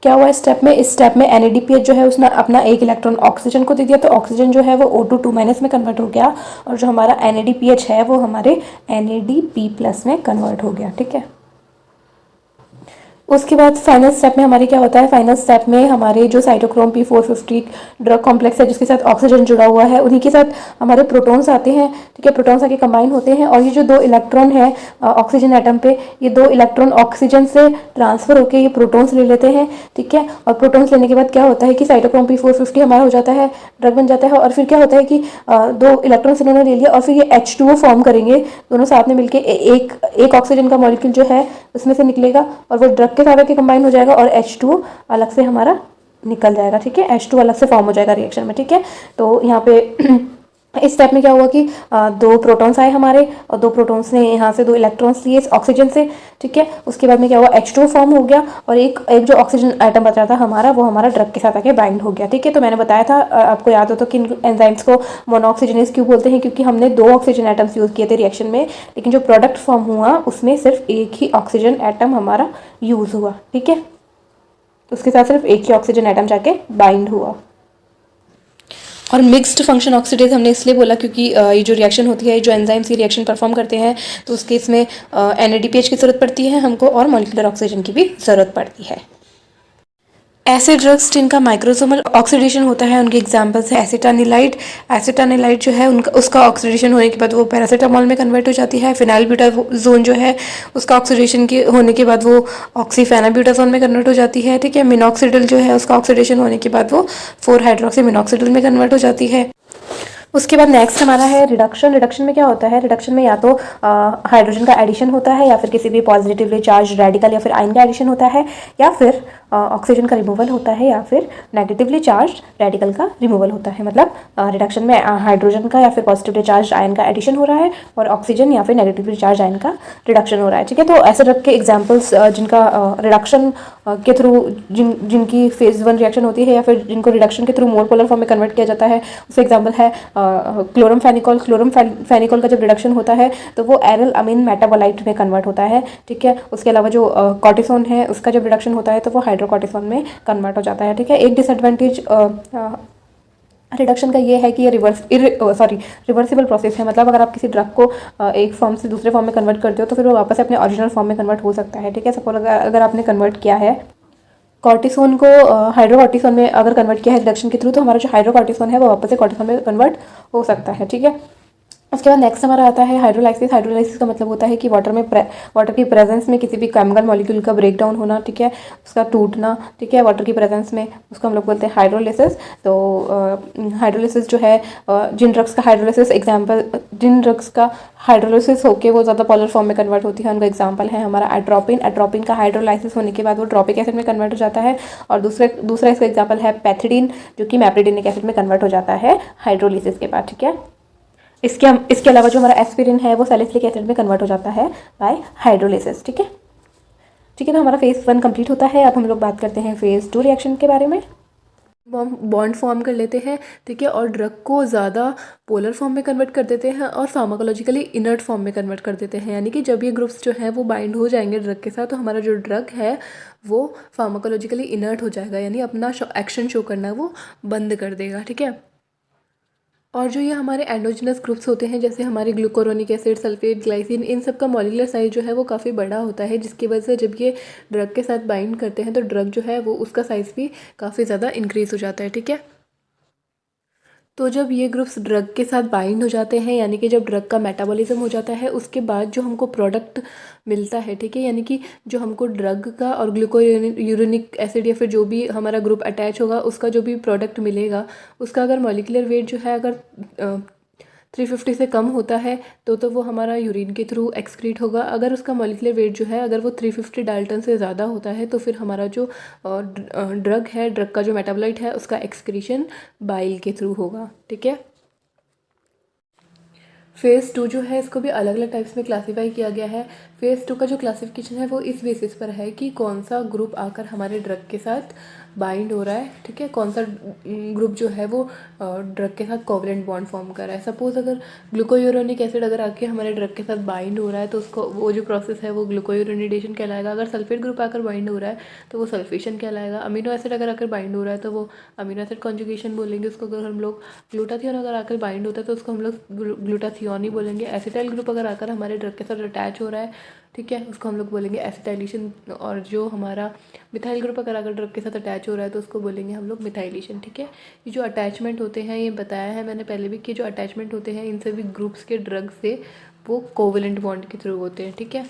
क्या हुआ इस स्टेप में, इस स्टेप में NADPH जो है उसने अपना एक इलेक्ट्रॉन ऑक्सीजन को दे दिया, तो ऑक्सीजन जो है वो O2- में कन्वर्ट हो गया, और जो हमारा NADPH है वो हमारे NADP+ में कन्वर्ट हो गया। ठीक है, उसके बाद फाइनल स्टेप में हमारे क्या होता है, फाइनल स्टेप में हमारे जो साइटोक्रोम P450 ड्रग कॉम्प्लेक्स है जिसके साथ ऑक्सीजन जुड़ा हुआ है, उन्हीं के साथ हमारे प्रोटॉन्स आते हैं। ठीक है, प्रोटॉन्स आके कंबाइन होते हैं, और ये जो 2 इलेक्ट्रॉन है ऑक्सीजन एटम पे, ये 2 इलेक्ट्रॉन ऑक्सीजन से ट्रांसफर होकर ये प्रोटॉन्स ले लेते हैं। ठीक है, और प्रोटॉन्स लेने के बाद क्या होता है कि साइटोक्रोम P450 हमारा हो जाता है, ड्रग बन जाता है, और फिर क्या होता है कि 2 इलेक्ट्रॉन्स इन्होंने ले लिया, और फिर ये H2O फॉर्म करेंगे दोनों साथ में मिलकर, एक ऑक्सीजन का मॉलिक्यूल जो है उसमें से निकलेगा, और वो ड्रग के साथ आके कंबाइन हो जाएगा, और H2O अलग से हमारा निकल जाएगा। ठीक है, H2 अलग से फॉर्म हो जाएगा रिएक्शन में। ठीक है, तो यहाँ पे इस स्टेप में क्या हुआ कि 2 प्रोटॉन्स आए हमारे, और 2 प्रोटॉन्स ने यहाँ से 2 इलेक्ट्रॉन्स लिए इस ऑक्सीजन से। ठीक है, उसके बाद में क्या हुआ, H2O फॉर्म हो गया, और एक जो ऑक्सीजन आइटम बचा था हमारा वो हमारा ड्रग के साथ आके बाइंड हो गया। ठीक है, तो मैंने बताया था, आपको याद हो तो, कि एंजाइम्स को मोनोऑक्सीजनेज क्यों बोलते हैं, क्योंकि हमने 2 ऑक्सीजन आइटम्स यूज़ किए थे रिएक्शन में, लेकिन जो प्रोडक्ट फॉर्म हुआ उसमें सिर्फ एक ही ऑक्सीजन आइटम हमारा यूज़ हुआ। ठीक है, उसके साथ सिर्फ एक ही ऑक्सीजन आइटम जाके बाइंड हुआ। और मिक्स्ड फंक्शन ऑक्सीडेज हमने इसलिए बोला क्योंकि ये जो रिएक्शन होती है, जो एंजाइम्स ये रिएक्शन परफॉर्म करते हैं, तो उस केस में NADPH की ज़रूरत पड़ती है हमको, और मॉलिक्यूलर ऑक्सीजन की भी ज़रूरत पड़ती है। ऐसे ड्रग्स जिनका माइक्रोसोमल ऑक्सीडेशन होता है उनके एग्जांपल्स है एसिटानिलाइड। एसिटानिलाइड जो है उसका ऑक्सीडेशन होने के बाद वो पैरासीटामोल में कन्वर्ट हो जाती है। फिनाइलब्यूटाजोन जो है उसका ऑक्सीडेशन के होने के बाद वो ऑक्सीफेनाब्यूटाजोन में कन्वर्ट हो जाती है। ठीक है, मिनॉक्सिडिल जो है उसका ऑक्सीडेशन होने के बाद वो 4 हाइड्रोक्सी मिनॉक्सिडिल में कन्वर्ट हो जाती है। उसके बाद नेक्स्ट हमारा है रिडक्शन। रिडक्शन में क्या होता है, रिडक्शन में या तो हाइड्रोजन का एडिशन होता है, या फिर किसी भी पॉजिटिवली चार्ज रेडिकल या फिर आयन का एडिशन होता है, या फिर ऑक्सीजन का रिमूवल होता है, या फिर नेगेटिवली चार्ज रेडिकल का रिमूवल होता है। मतलब रिडक्शन में हाइड्रोजन का या फिर पॉजिटिवली चार्ज आयन का एडिशन हो रहा है, और ऑक्सीजन या फिर नेगेटिवली चार्ज आयन का रिडक्शन हो रहा है। ठीक है, तो ऐसे ड्रग के एग्जाम्पल्स जिनका रिडक्शन के थ्रू जिनकी फेज 1 रिएक्शन होती है, या फिर जिनको रिडक्शन के थ्रू मोर पोलर फॉर्म में कन्वर्ट किया जाता है, उसका एग्जाम्पल है क्लोरमफेनिकॉल। क्लोरमफेनिकॉल का जब रिडक्शन होता है तो वो एरल अमीन मेटाबोलाइट में कन्वर्ट होता है। ठीक है, उसके अलावा जो कॉर्टिसोन है उसका जब रिडक्शन होता है तो वो हाइड्रोकॉर्टिसोन में कन्वर्ट हो जाता है। ठीक है, एक डिसएडवांटेज रिडक्शन का ये है कि ये रिवर्सिबल प्रोसेस है। मतलब अगर आप किसी ड्रग को एक फॉर्म से दूसरे फॉर्म में कन्वर्ट करते हो तो फिर वो वापस अपने ओरिजिनल फॉर्म में कन्वर्ट हो सकता है। ठीक है, सपोज अगर आपने कन्वर्ट किया है कॉर्टिसोन को हाइड्रोकॉर्टिसोन में अगर कन्वर्ट किया है रिडक्शन के थ्रू, तो हमारा जो हाइड्रोकॉर्टिसोन है वो वापस से कॉर्टिसोन में कन्वर्ट हो सकता है, ठीक है। उसके बाद नेक्स्ट हमारा आता है हाइड्रोलाइसिस। हाइड्रोलाइसिस का मतलब होता है कि वाटर की प्रेजेंस में किसी भी केमिकल मॉलिक्यूल का ब्रेक डाउन होना, ठीक है, उसका टूटना, ठीक है, वाटर की प्रेजेंस में, उसको हम लोग बोलते हैं हाइड्रोलिसिस। तो हाइड्रोलिसिस जो है, जिन ड्रग्स का हाइड्रोलिसिस होके वो ज़्यादा पॉलर फॉर्म में कन्वर्ट होती है, उनका एग्जाम्पल है हमारा एट्रोपिन। एट्रोपिन का हाइड्रोलाइसिस होने के बाद वो ट्रोपिक एसिड में कन्वर्ट हो जाता है। और दूसरा इसका एग्जाम्पल है पैथिडीन, जो कि मैप्रिडिनिक एसिड में कन्वर्ट हो जाता है हाइड्रोलिसिस के बाद, ठीक है। इसके अलावा जो हमारा एस्पिरिन है वो सैलिसिलिक एसिड में कन्वर्ट हो जाता है बाय हाइड्रोलिसिस, ठीक है। ठीक है, तो हमारा फेज़ 1 कंप्लीट होता है। अब हम लोग बात करते हैं फेज़ 2 रिएक्शन के बारे में। बॉन्ड फॉर्म कर लेते हैं, ठीक है, और ड्रग को ज़्यादा पोलर फॉर्म में कन्वर्ट कर देते हैं और फार्माकोलॉजिकली इनर्ट फॉर्म में कन्वर्ट कर देते हैं। यानी कि जब ये ग्रुप्स जो हैं वो बाइंड हो जाएंगे ड्रग के साथ, तो हमारा जो ड्रग है वो फार्माकोलॉजिकली इनर्ट हो जाएगा, यानी अपना एक्शन शो करना वो बंद कर देगा, ठीक है। और जो ये हमारे एंडोजिनस ग्रुप्स होते हैं, जैसे हमारे ग्लूकोरोनिक एसिड, सल्फेट, ग्लाइसिन, इन सब का मॉलिक्यूलर साइज जो है वो काफ़ी बड़ा होता है, जिसकी वजह से जब ये ड्रग के साथ बाइंड करते हैं तो ड्रग जो है वो उसका साइज़ भी काफ़ी ज़्यादा इंक्रीज़ हो जाता है, ठीक है। तो जब ये ग्रुप्स ड्रग के साथ बाइंड हो जाते हैं, यानी कि जब ड्रग का मेटाबॉलिज्म हो जाता है, उसके बाद जो हमको प्रोडक्ट मिलता है, ठीक है, यानी कि जो हमको ड्रग का और ग्लूकोयूरोनिक एसिड या फिर जो भी हमारा ग्रुप अटैच होगा उसका जो भी प्रोडक्ट मिलेगा, उसका अगर मॉलिक्यूलर वेट जो है अगर 350 से कम होता है तो वो हमारा यूरिन के थ्रू एक्सक्रीट होगा। अगर उसका मॉलिक्यूलर वेट जो है अगर वो 350 डाल्टन से ज़्यादा होता है तो फिर हमारा जो ड्रग है, ड्रग का जो मेटाबोलाइट है, उसका एक्सक्रीशन बाइल के थ्रू होगा, ठीक है। फेज़ 2 जो है इसको भी अलग अलग टाइप्स में क्लासीफाई किया गया है। फेज़ 2 का जो क्लासिफिकेशन है वो इस बेसिस पर है कि कौन सा ग्रुप आकर हमारे ड्रग के साथ बाइंड हो रहा है, ठीक है, कौन सा ग्रुप जो है वो ड्रग के साथ कोवलेंट बॉन्ड फॉर्म कर रहा है। सपोज अगर ग्लूकोयूरोनिक एसिड अगर आके हमारे ड्रग के साथ बाइंड हो रहा है तो उसको वो जो प्रोसेस है वो ग्लूकोयूरोनिडेशन कहलाएगा। अगर सल्फेट ग्रुप आकर बाइंड हो रहा है तो वो सल्फेशन कहलाएगा। अमीनो एसिड अगर आकर बाइंड हो रहा है तो वो अमीनो एसिड कॉन्जुगेशन बोलेंगे उसको। अगर हम लोग ग्लूटाथियोन अगर आकर बाइंड होता है तो उसको हम लोग ग्लूटाथियोन ही बोलेंगे। एसिटाइल ग्रुप अगर आकर हमारे ड्रग के साथ अटैच हो रहा है, ठीक है, उसको हम लोग बोलेंगे एसिटाइलेशन। और जो हमारा मिथाइल ग्रुप अगर ड्रग के साथ अटैच हो रहा है तो उसको बोलेंगे हम लोग मिथाइलेशन, ठीक है। ये जो अटैचमेंट होते हैं, ये बताया है मैंने पहले भी कि जो अटैचमेंट होते हैं इन सभी ग्रुप्स के ड्रग से वो कोवलेंट बॉन्ड के थ्रू होते हैं, ठीक है।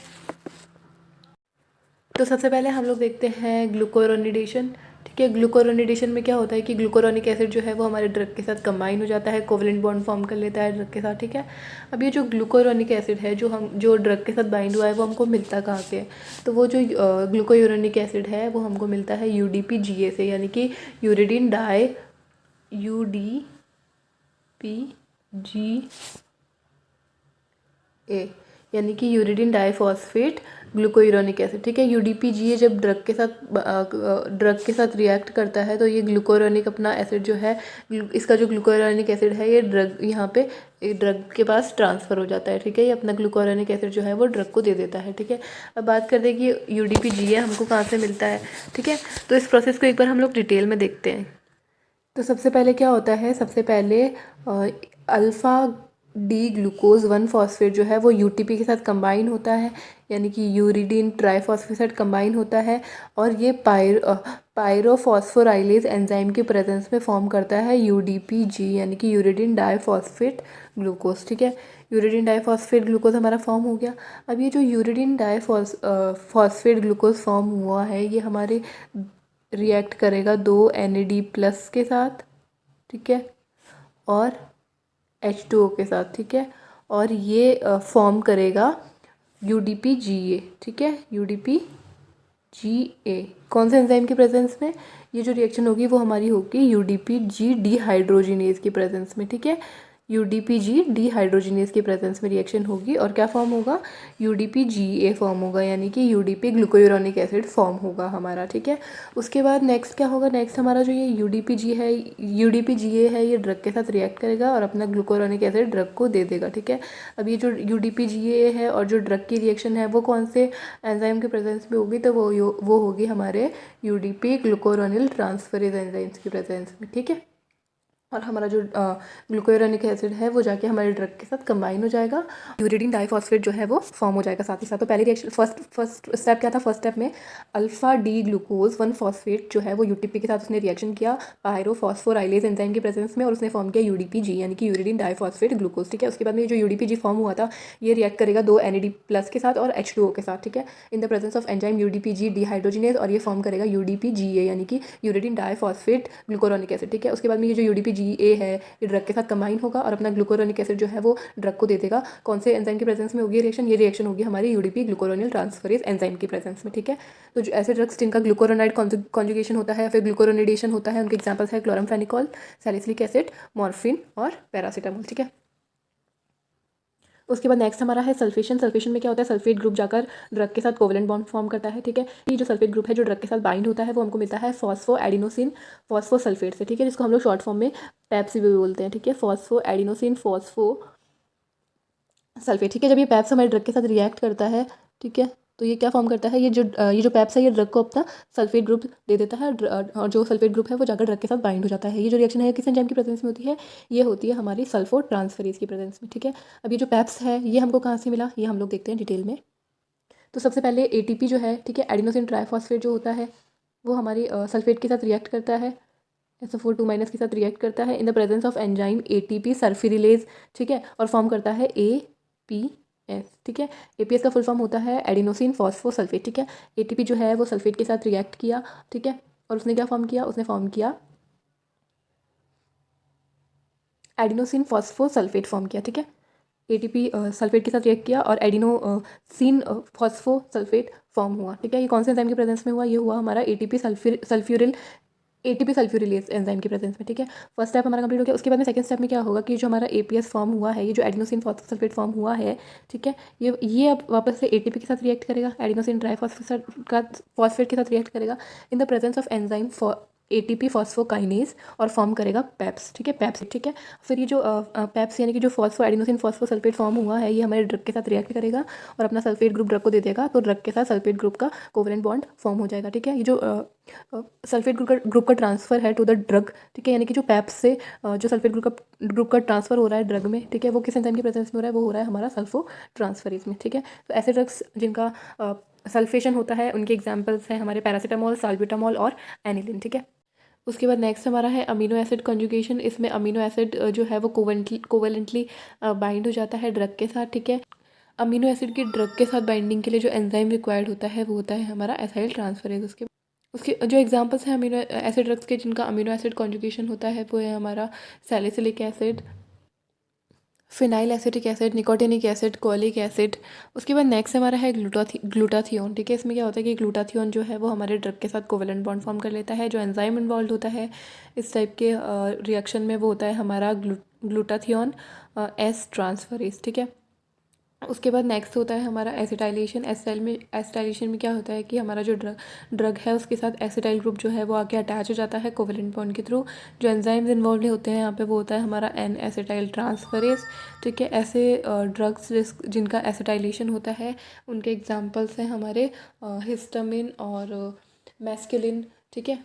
तो सबसे पहले हम लोग देखते हैं ग्लूकोरोनिडेशन, ठीक है। ग्लूकोरोनिडेशन में क्या होता है कि ग्लूकोरोनिक एसिड जो है वो हमारे ड्रग के साथ कंबाइन हो जाता है, कोवलेंट बॉन्ड फॉर्म कर लेता है ड्रग के साथ, ठीक है। अब ये जो ग्लूकोरोनिक एसिड है जो ड्रग के साथ बाइंड हुआ है वो हमको मिलता कहाँ से है, तो वो जो ग्लूकोयूरोनिक एसिड है वो हमको मिलता है UDPGA से, यानी कि यूरिडीन डाई UDPGA, यानी कि यूरिडीन डाईफॉस्फेट ग्लूकोयूरोनिक एसिड, ठीक है। UDPGA जब ड्रग के साथ रिएक्ट करता है तो ये ग्लूकोरोनिक अपना एसिड जो है, इसका जो ग्लूकोरोनिक एसिड है ये यहाँ पे ड्रग के पास ट्रांसफ़र हो जाता है, ठीक है। ये अपना ग्लूकोरोनिक एसिड जो है वो ड्रग को दे देता है, ठीक है। अब बात करते हैं कि UDPGA हमको कहाँ से मिलता है, ठीक है। तो इस प्रोसेस को एक बार हम लोग डिटेल में देखते हैं। तो सबसे पहले क्या होता है, सबसे पहले अल्फ़ा डी ग्लूकोज 1-फॉस्फेट जो है वो UTP के साथ कंबाइन होता है, यानी कि यूरिडीन ट्राईफॉस्फेट कंबाइन होता है और ये पायरोफॉस्फोराइलेज एंजाइम की प्रेजेंस में फॉर्म करता है UDPG, यानी कि यूरिडीन डाईफॉस्फेट ग्लूकोज, ठीक है। यूरिडीन डाईफॉस्फेट ग्लूकोज हमारा फॉर्म हो गया। अब ये जो यूरिडीन डाईफॉस्फेट ग्लूकोज फॉर्म हुआ है ये हमारे रिएक्ट करेगा 2 NAD+ के साथ, ठीक है, और H2O के साथ, ठीक है, और ये फॉर्म करेगा UDPGA, ठीक है, UDPGA। कौन से एंजाइम की प्रेजेंस में ये जो रिएक्शन होगी वो हमारी होगी UDPG डिहाइड्रोजिनेज की प्रेजेंस में, ठीक है। UDPG डिहाइड्रोजिनेज की प्रेजेंस में रिएक्शन होगी और क्या फॉर्म होगा, UDPGA फॉर्म होगा, यानी कि UDP ग्लूकोयूरोनिक एसिड फॉर्म होगा हमारा, ठीक है। उसके बाद नेक्स्ट क्या होगा, नेक्स्ट हमारा जो ये UDPGA है ये ड्रग के साथ रिएक्ट करेगा और अपना ग्लूकोरोनिक एसिड ड्रग को दे देगा, ठीक है। अब ये जो UDPGA है और जो ड्रग की रिएक्शन है वो कौन से एंजाइम के प्रेजेंस में होगी, तो वो होगी हमारे UDP ग्लूकोरोनिल ट्रांसफरेज एंजाइम्स की प्रेजेंस में, ठीक है। और हमारा जो ग्लूकोरोनिक एसिड है वो जाके हमारे ड्रग के साथ कंबाइन हो जाएगा, यूरिडीन डाइफॉस्फेट जो है वो फॉर्म हो जाएगा साथ ही साथ। तो पहले रिएक्शन फर्स्ट स्टेप क्या था? फर्स्ट स्टेप में अल्फा डी ग्लूकोज 1 फॉस्फेट जो है वो यूटीपी के साथ उसने रिएक्शन किया पायरोफॉस्फोराइलेज एंजाइम की प्रेजेंस में, और उसने फॉर्म किया यूडीपीजी यानी कि यूरिडीन डाइफॉस्फेट ग्लूकोज। ठीक है, उसके बाद में जो यूडीपीजी फॉर्म हुआ था ये रिएक्ट करेगा 2 NAD+ के साथ और H2O के साथ। ठीक है, in the presence of enzyme UDPG dehydrogenase, और ये फॉर्म करेगा यूडीपीजीए यानी कि यूरिडीन डाइफॉस्फेट ग्लूकोरोनिक एसिड। ठीक है, उसके बाद में ये जो यूडीपीजीए है ये ड्रग के साथ कंबाइन होगा और अपना ग्लूकोरोनिक एसिड जो है वो ड्रग को दे देगा। कौन से एंजाइम की प्रेजेंस में होगी रिएक्शन? ये रिएक्शन होगी हमारी यूडीपी ग्लूकोरोनिल ट्रांसफरेज एंजाइम की प्रेजेंस में। ठीक है, तो जो ऐसे ड्रग्स जिनका ग्लूकोरोनाइड कॉन्जुगेशन होता है या फिर ग्लूकोरोनिडेशन होता है उनके एग्जांपल्स है क्लोरामफेनिकोल, सैलिसिलिक एसिड, मॉर्फिन और पैरासीटामोल। ठीक है, उसके बाद नेक्स्ट हमारा है सल्फेशन। सल्फेशन में क्या होता है? सल्फेट ग्रुप जाकर ड्रग के साथ कोवेलेंट बॉन्ड फॉर्म करता है। ठीक है, ये जो सल्फेट ग्रुप है जो ड्रग के साथ बाइंड होता है वो हमको मिलता है फॉस्फो एडिनोसिन फॉस्फोसल्फेट से। ठीक है, जिसको हम लोग शॉर्ट फॉर्म में पैप्स भी बोलते हैं। ठीक है, फॉस्फो एडिनोसिन फॉस्फो सल्फेट। ठीक है, जब ये पैप्स हमारे ड्रग के साथ रिएक्ट करता है, ठीक है, तो ये क्या फॉर्म करता है? ये जो पैप्स है ये ड्रग को अपना सल्फेट ग्रुप दे देता है, और जो सल्फेट ग्रुप है वो जाकर ड्रग के साथ बाइंड हो जाता है। ये जो रिएक्शन है किस एंजाइम की प्रेजेंस में होती है? ये होती है हमारी सल्फो ट्रांसफरेज की प्रेजेंस में। ठीक है, अब ये जो पैप्स है ये हमको कहाँ से मिला ये हम लोग देखते हैं डिटेल में। तो सबसे पहले ATP जो है, ठीक है, एडिनोसिन ट्राइफॉस्फेट जो होता है वो हमारी सल्फेट के साथ रिएक्ट करता है, SO4 2- के साथ रिएक्ट करता है in the presence of enzyme ATP सल्फिरिलेज। ठीक है, और फॉर्म करता है APS। ठीक है, APS का फुल फॉर्म होता है एडिनोसिन फॉस्फोसल्फेट। ठीक है, ATP जो है वो सल्फेट के साथ रिएक्ट किया, ठीक है, और उसने क्या फॉर्म किया? उसने फॉर्म किया एडिनोसिन फॉस्फोसल्फेट फॉर्म किया। ठीक है, ATP सल्फेट के साथ रिएक्ट किया और एडिनोसिन फॉस्फोसल्फेट फॉर्म हुआ। ठीक है, ये कौन से एंजाइम की प्रेजेंस में हुआ? ये हुआ हमारा ATP सल्फ्यूरिलेज एंजाइम की प्रेजेंस में। ठीक है, फर्स्ट स्टेप हमारा कंप्लीट हो गया। उसके बाद में सेकंड स्टेप में क्या होगा कि जो हमारा APS फॉर्म हुआ है, ये जो एडिनोसिन फॉस्फोसल्फेट फॉर्म हुआ है, ठीक है, ये अब वापस से ATP के साथ रिएक्ट करेगा, एडिनोसिन फॉस्फेट के साथ रिएक्ट करेगा इन the presence of enzyme ATP phosphokinase और फॉर्म करेगा पैप्स। ठीक है, पैप्स। ठीक है, फिर ये जो पैप्स यानी कि जो फॉस्फो एडिनोसिन फॉस्फोसल्फेट फॉर्म हुआ है ये हमारे ड्रग के साथ रिएक्ट करेगा और अपना सल्फेट ग्रुप ड्रग को दे देगा, तो ड्रग के साथ सल्फेट ग्रुप का कोवेलेंट बॉन्ड फॉर्म हो जाएगा। ठीक है, ये जो सल्फेट ग्रुप का ट्रांसफर है टू द ड्रग, ठीक है, यानी कि जो पैप्स से जो सल्फेट ग्रुप का ट्रांसफर हो रहा है ड्रग में, ठीक है, वो किस एंजाइम की प्रेजेंस में हो रहा है? वो हो रहा है हमारा सल्फो ट्रांसफरेज में। ठीक है, तो ऐसे ड्रग्स जिनका सल्फेशन होता है उनके एग्जाम्पल्स हैं हमारे पैरासीटामोल, साल्ब्यूटामोल और एनिलिन। ठीक है, उसके बाद नेक्स्ट हमारा है अमीनो एसिड कॉन्जुगेशन। इसमें अमीनो एसिड जो है वो कोवेलेंटली बाइंड हो जाता है ड्रग के साथ। ठीक है, अमीनो एसिड की ड्रग के साथ बाइंडिंग के लिए जो एंजाइम रिक्वायर्ड होता है वो होता है हमारा एसाइल ट्रांसफरेज। उसके उसके जो एग्जांपल्स हैं अमीनो एसिड ड्रग्स के जिनका अमीनो एसिड कॉन्जुगेशन होता है वो है हमारा salicylic acid, phenyl acetic acid, nicotinic acid, colic acid. उसके बाद नेक्स्ट हमारा है ग्लूटाथियोन। ठीक है, इसमें क्या होता है कि ग्लूटाथियोन जो है वो हमारे ड्रग के साथ कोवेलेंट बॉन्ड फॉर्म कर लेता है। जो एंजाइम इन्वॉल्व होता है इस टाइप के रिएक्शन में वो होता है हमारा ग्लूटाथियोन एस ट्रांसफरेज। ठीक है, उसके बाद नेक्स्ट होता है हमारा एसिटाइलेशन। एसिटाइलेशन में क्या होता है कि हमारा जो ड्रग है उसके साथ एसिटाइल ग्रुप जो है वो आके अटैच हो जाता है कोवेलेंट बॉन्ड के थ्रू। जो एंजाइम्स इन्वॉल्व होते हैं यहाँ पे वो होता है हमारा एन एसिटाइल ट्रांसफरेज। ठीक है, ऐसे ड्रग्स जिनका एसिटाइलेशन होता है उनके एग्जाम्पल्स हैं हमारे हिस्टामिन और मैस्किलिन। ठीक है,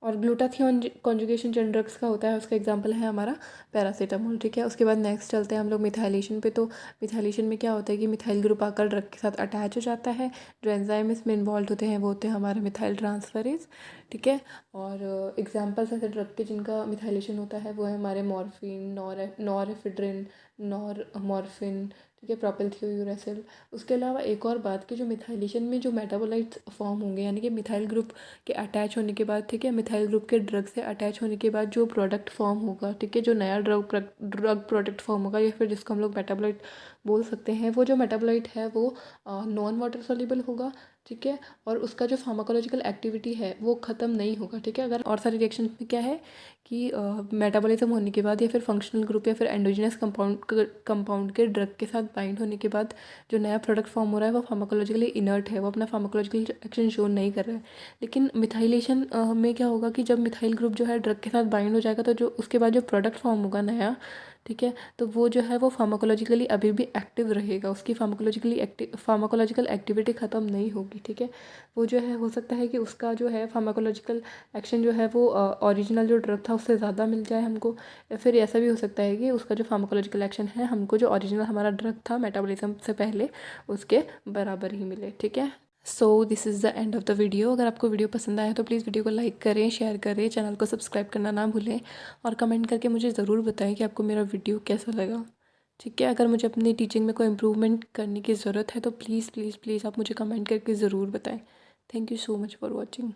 और ग्लूटाथियोन कॉन्जुगेशन जिन ड्रग्स का होता है उसका एग्जांपल है हमारा पैरासीटामोल। ठीक है, उसके बाद नेक्स्ट चलते हैं हम लोग मिथाइलेशन पे। तो मिथाइलेशन में क्या होता है कि मिथाइल ग्रुप आकर ड्रग के साथ अटैच हो जाता है। जो एंजाइम इसमें इन्वॉल्व होते हैं वो होते हैं हमारे मिथाइल ट्रांसफरेज। ठीक है, और एग्जाम्पल्स ऐसे ड्रग के जिनका मिथाइलेशन होता है वो है हमारे मॉर्फिन, नॉरएफिड्रिन, मॉर्फिन, ठीक है, प्रोपिलथियोयूरेसिल। उसके अलावा एक और बात कि जो मिथाइलेशन में जो मेटाबोलाइट्स फॉर्म होंगे यानी कि मिथाइल ग्रुप के अटैच होने के बाद, ठीक है, मिथाइल ग्रुप के ड्रग से अटैच होने के बाद जो प्रोडक्ट फॉर्म होगा, ठीक है, जो नया ड्रग प्रोडक्ट फॉर्म होगा या फिर जिसको हम लोग मेटाबोलाइट बोल सकते हैं, वो जो मेटाबोलाइट है वो नॉन वाटर सॉल्युबल होगा। ठीक है, और उसका जो फार्माकोलॉजिकल एक्टिविटी है वो ख़त्म नहीं होगा। ठीक है, अगर और सारे रिएक्शन में क्या है कि मेटाबॉलिज्म होने के बाद या फिर फंक्शनल ग्रुप या फिर एंडोजिनस कंपाउंड के ड्रग के साथ बाइंड होने के बाद जो नया प्रोडक्ट फॉर्म हो रहा है वो फार्माकोलॉजिकली इनर्ट है, वो अपना फार्माकोलॉजिकल एक्शन शो नहीं कर रहा है। लेकिन मिथाइलेशन में क्या होगा कि जब मिथाइल ग्रुप जो है ड्रग के साथ बाइंड हो जाएगा तो जो उसके बाद जो प्रोडक्ट फॉर्म होगा नया, ठीक है। तो वो जो है वो फार्माकोलॉजिकली अभी भी एक्टिव रहेगा, उसकी फार्माकोलॉजिकल एक्टिविटी ख़त्म नहीं होगी, ठीक है। वो जो है हो सकता है कि उसका जो है फार्माकोलॉजिकल एक्शन जो है वो ओरिजिनल जो ड्रग था उससे ज़्यादा मिल जाए हमको, या फिर ऐसा भी हो सकता है कि उसका जो फार्माकोलॉजिकल एक्शन है हमको जो ओरिजिनल हमारा ड्रग था मेटाबॉलिज्म से पहले उसके बराबर ही मिले, ठीक है। So this is the end of the video. अगर आपको वीडियो पसंद आया तो प्लीज़ वीडियो को लाइक करें, शेयर करें, चैनल को सब्सक्राइब करना ना भूलें और कमेंट करके मुझे ज़रूर बताएं कि आपको मेरा वीडियो कैसा लगा, ठीक है। अगर मुझे अपनी टीचिंग में कोई इम्प्रूवमेंट करने की ज़रूरत है तो प्लीज़ प्लीज़ प्लीज़ आप मुझे कमेंट करके ज़रूर बताएं। Thank you so much for watching.